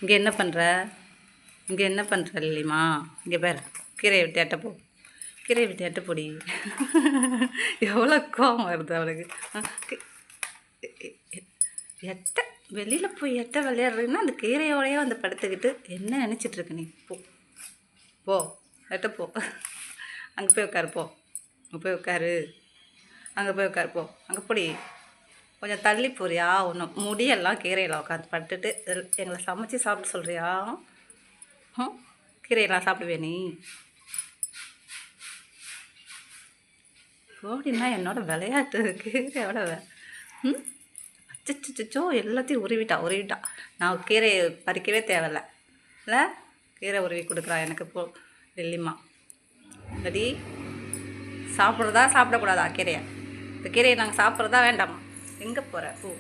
இங்கே என்ன பண்ணுற? இங்கே என்ன பண்ணுற இல்லைம்மா? இங்கே பேர் கீரையை விட்டு எட்ட போ. கீரையை விட்டு எட்ட போடி. எவ்வளோ கோவம் வருது அவளுக்கு. எட்ட வெளியில் போய் எட்ட விளையாடுறதுன்னா அந்த கீரையோடையே வந்து படுத்துக்கிட்டு என்ன நினச்சிட்ருக்கு நீ? போ போ, எட்ட போ. அங்கே போய் உட்காரு, போ. அங்கே போய் உட்காரு, அங்கே போய் உட்காரு, போ. அங்கே போடி. கொஞ்சம் தள்ளி போறியா? ஒன்று முடியெல்லாம் கீரையில் உட்காந்து பட்டுட்டு எங்களை சமைச்சி சாப்பிட சொல்கிறியா? கீரையெல்லாம் சாப்பிடுவே நீ? கோடினா என்னோட விளையாட்டு கீரையோட அச்சோ எல்லாத்தையும் உருவிட்டா. நான் கீரையை பறிக்கவே தேவையில்ல இல்லை? கீரை உருவி கொடுக்குறா எனக்கு போ வெள்ளிம்மா. சரி, சாப்பிட்றதா சாப்பிடக்கூடாதா கீரையை? இந்த கீரையை நாங்கள் சாப்பிட்றதா வேண்டாமா? எங்கே போகிற? போ.